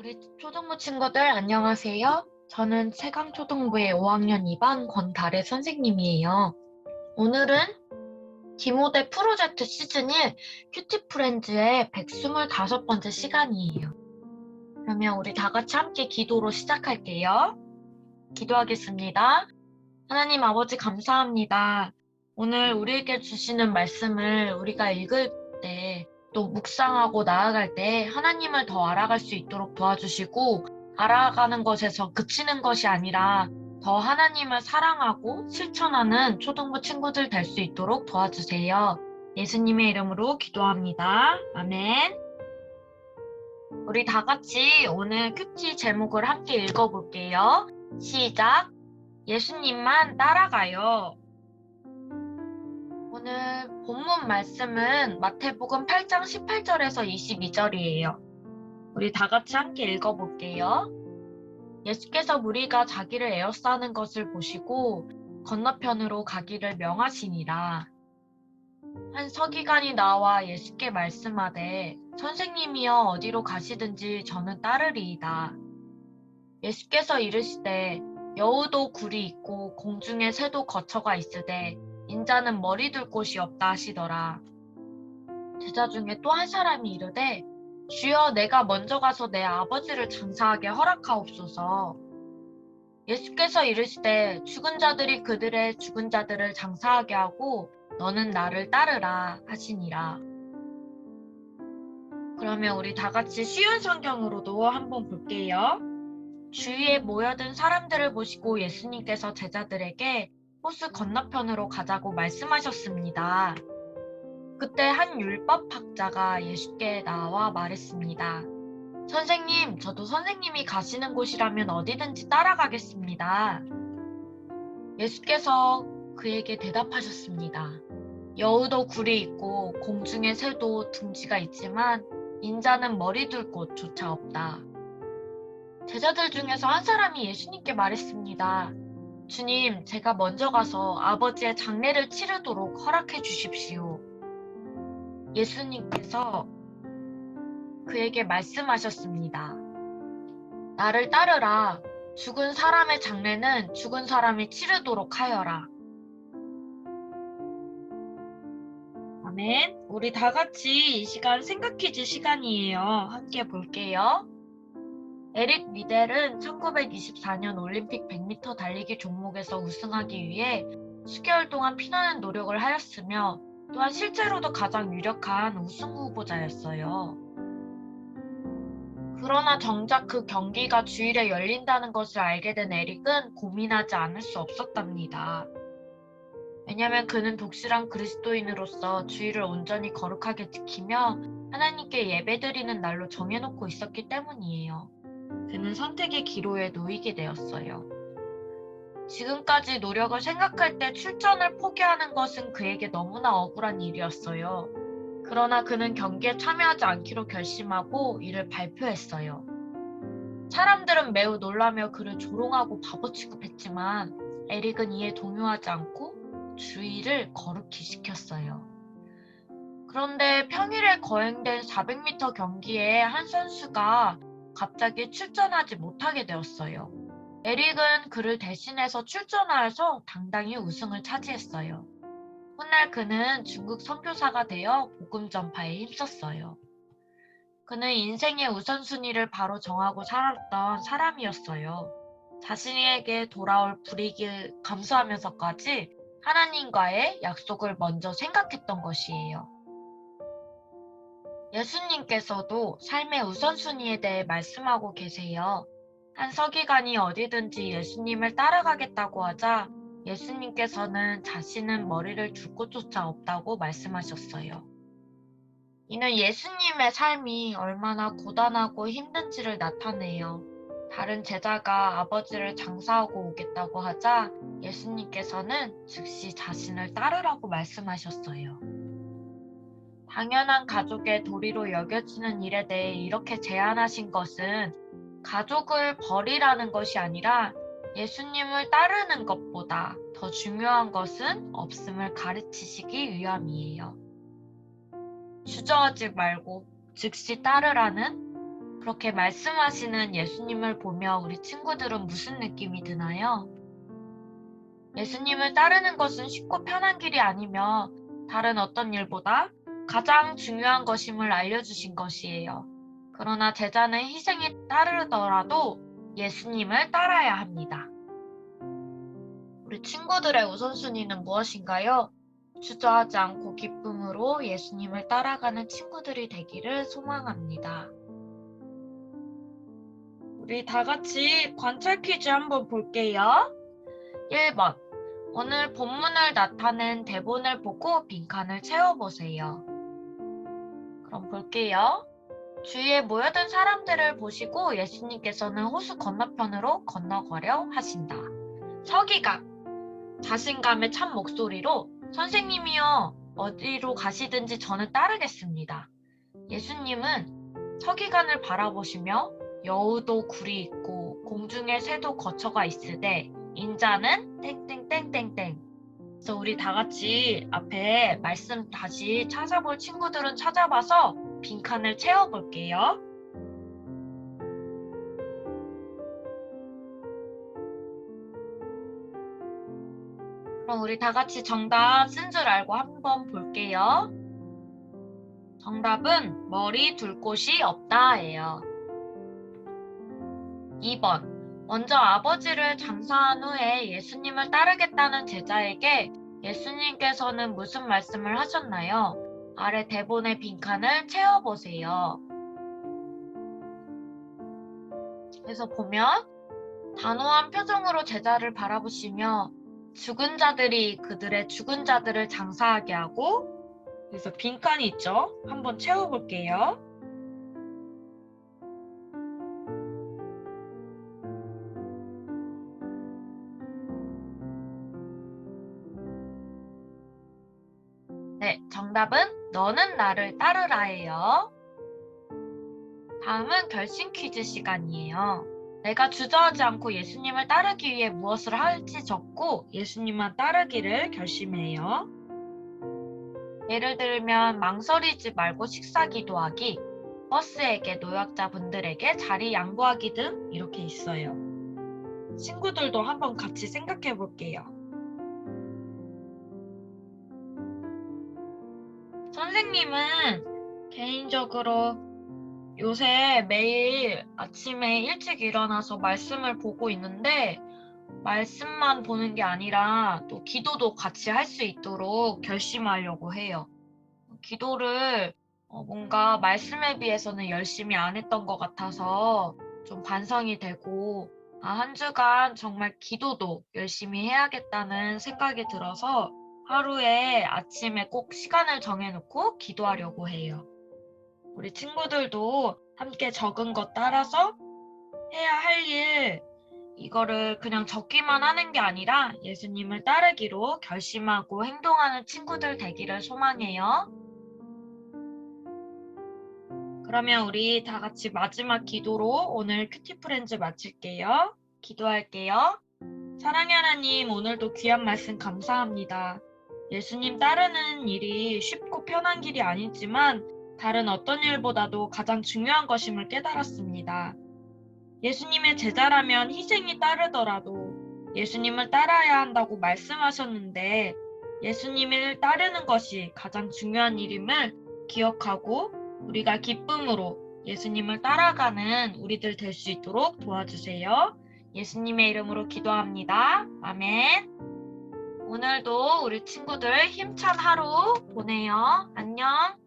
우리 초등부 친구들 안녕하세요. 저는 세강초등부의 5학년 2반 권다래 선생님이에요. 오늘은 디모데 프로젝트 시즌 1 큐티 프렌즈의 125번째 시간이에요. 그러면 우리 다 같이 함께 기도로 시작할게요. 기도하겠습니다. 하나님 아버지 감사합니다. 오늘 우리에게 주시는 말씀을 우리가 읽을 때 또 묵상하고 나아갈 때 하나님을 더 알아갈 수 있도록 도와주시고 알아가는 것에서 그치는 것이 아니라 더 하나님을 사랑하고 실천하는 초등부 친구들 될 수 있도록 도와주세요. 예수님의 이름으로 기도합니다. 아멘. 우리 다 같이 오늘 큐티 제목을 함께 읽어볼게요. 시작! 예수님만 따라가요. 오늘 본문 말씀은 마태복음 8장 18절에서 22절이에요. 우리 다 같이 함께 읽어볼게요. 예수께서 무리가 자기를 에워싸는 것을 보시고 건너편으로 가기를 명하시니라. 한 서기관이 나와 예수께 말씀하되 선생님이여 어디로 가시든지 저는 따르리이다. 예수께서 이르시되 여우도 굴이 있고 공중에 새도 거처가 있으되 인자는 머리 둘 곳이 없다 하시더라. 제자 중에 또 한 사람이 이르되 주여 내가 먼저 가서 내 아버지를 장사하게 허락하옵소서. 예수께서 이르시되 죽은 자들이 그들의 죽은 자들을 장사하게 하고 너는 나를 따르라 하시니라. 그러면 우리 다 같이 쉬운 성경으로도 한번 볼게요. 주위에 모여든 사람들을 보시고 예수님께서 제자들에게 호수 건너편으로 가자고 말씀하셨습니다. 그때 한 율법학자가 예수께 나와 말했습니다. 선생님, 저도 선생님이 가시는 곳이라면 어디든지 따라가겠습니다. 예수께서 그에게 대답하셨습니다. 여우도 굴이 있고 공중에 새도 둥지가 있지만 인자는 머리 둘 곳조차 없다. 제자들 중에서 한 사람이 예수님께 말했습니다. 주님, 제가 먼저 가서 아버지의 장례를 치르도록 허락해 주십시오. 예수님께서 그에게 말씀하셨습니다. 나를 따르라. 죽은 사람의 장례는 죽은 사람이 치르도록 하여라. 아멘. 우리 다 같이 이 시간 생각 퀴즈 시간이에요. 함께 볼게요. 에릭 리델은 1924년 올림픽 100m 달리기 종목에서 우승하기 위해 수개월 동안 피나는 노력을 하였으며 또한 실제로도 가장 유력한 우승 후보자였어요. 그러나 정작 그 경기가 주일에 열린다는 것을 알게 된 에릭은 고민하지 않을 수 없었답니다. 왜냐하면 그는 독실한 그리스도인으로서 주일을 온전히 거룩하게 지키며 하나님께 예배드리는 날로 정해놓고 있었기 때문이에요. 그는 선택의 기로에 놓이게 되었어요. 지금까지 노력을 생각할 때 출전을 포기하는 것은 그에게 너무나 억울한 일이었어요. 그러나 그는 경기에 참여하지 않기로 결심하고 이를 발표했어요. 사람들은 매우 놀라며 그를 조롱하고 바보 취급했지만 에릭은 이에 동요하지 않고 주의를 거룩히 지켰어요. 그런데 평일에 거행된 400m 경기에 한 선수가 갑자기 출전하지 못하게 되었어요. 에릭은 그를 대신해서 출전하여서 당당히 우승을 차지했어요. 훗날 그는 중국 선교사가 되어 복음 전파에 힘썼어요. 그는 인생의 우선순위를 바로 정하고 살았던 사람이었어요. 자신에게 돌아올 불이익을 감수하면서까지 하나님과의 약속을 먼저 생각했던 것이에요. 예수님께서도 삶의 우선순위에 대해 말씀하고 계세요. 한 서기관이 어디든지 예수님을 따라가겠다고 하자 예수님께서는 자신은 머리를 둘 곳조차 없다고 말씀하셨어요. 이는 예수님의 삶이 얼마나 고단하고 힘든지를 나타내요. 다른 제자가 아버지를 장사하고 오겠다고 하자 예수님께서는 즉시 자신을 따르라고 말씀하셨어요. 당연한 가족의 도리로 여겨지는 일에 대해 이렇게 제안하신 것은 가족을 버리라는 것이 아니라 예수님을 따르는 것보다 더 중요한 것은 없음을 가르치시기 위함이에요. 주저하지 말고 즉시 따르라는 그렇게 말씀하시는 예수님을 보며 우리 친구들은 무슨 느낌이 드나요? 예수님을 따르는 것은 쉽고 편한 길이 아니며 다른 어떤 일보다 가장 중요한 것임을 알려주신 것이에요. 그러나 제자는 희생에 따르더라도 예수님을 따라야 합니다. 우리 친구들의 우선순위는 무엇인가요? 주저하지 않고 기쁨으로 예수님을 따라가는 친구들이 되기를 소망합니다. 우리 다 같이 관찰 퀴즈 한번 볼게요. 1번. 오늘 본문을 나타낸 대본을 보고 빈칸을 채워보세요. 그럼 볼게요. 주위에 모여든 사람들을 보시고 예수님께서는 호수 건너편으로 건너가려 하신다. 서기관. 자신감의 찬 목소리로 선생님이여 어디로 가시든지 저는 따르겠습니다. 예수님은 서기관을 바라보시며 여우도 굴이 있고 공중에 새도 거처가 있으되 인자는 땡땡땡땡땡. 그래서 우리 다 같이 앞에 말씀 다시 찾아볼 친구들은 찾아봐서 빈칸을 채워볼게요. 그럼 우리 다 같이 정답 쓴 줄 알고 한번 볼게요. 정답은 머리 둘 곳이 없다예요. 2번. 먼저 아버지를 장사한 후에 예수님을 따르겠다는 제자에게 예수님께서는 무슨 말씀을 하셨나요? 아래 대본의 빈칸을 채워보세요. 그래서 보면 단호한 표정으로 제자를 바라보시며 죽은 자들이 그들의 죽은 자들을 장사하게 하고, 그래서 빈칸이 있죠? 한번 채워볼게요. 네, 정답은 너는 나를 따르라예요. 다음은 결심 퀴즈 시간이에요. 내가 주저하지 않고 예수님을 따르기 위해 무엇을 할지 적고 예수님만 따르기를 결심해요. 예를 들면 망설이지 말고 식사 기도하기, 버스에게 노약자분들에게 자리 양보하기 등 이렇게 있어요. 친구들도 한번 같이 생각해 볼게요. 선생님은 개인적으로 요새 매일 아침에 일찍 일어나서 말씀을 보고 있는데 말씀만 보는 게 아니라 또 기도도 같이 할 수 있도록 결심하려고 해요. 기도를 뭔가 말씀에 비해서는 열심히 안 했던 것 같아서 좀 반성이 되고 한 주간 정말 기도도 열심히 해야겠다는 생각이 들어서 하루에 아침에 꼭 시간을 정해놓고 기도하려고 해요. 우리 친구들도 함께 적은 것 따라서 해야 할 일, 이거를 그냥 적기만 하는 게 아니라 예수님을 따르기로 결심하고 행동하는 친구들 되기를 소망해요. 그러면 우리 다 같이 마지막 기도로 오늘 큐티프렌즈 마칠게요. 기도할게요. 사랑의 하나님, 오늘도 귀한 말씀 감사합니다. 예수님 따르는 일이 쉽고 편한 길이 아니지만 다른 어떤 일보다도 가장 중요한 것임을 깨달았습니다. 예수님의 제자라면 희생이 따르더라도 예수님을 따라야 한다고 말씀하셨는데 예수님을 따르는 것이 가장 중요한 일임을 기억하고 우리가 기쁨으로 예수님을 따라가는 우리들 될 수 있도록 도와주세요. 예수님의 이름으로 기도합니다. 아멘. 오늘도 우리 친구들 힘찬 하루 보내요. 안녕.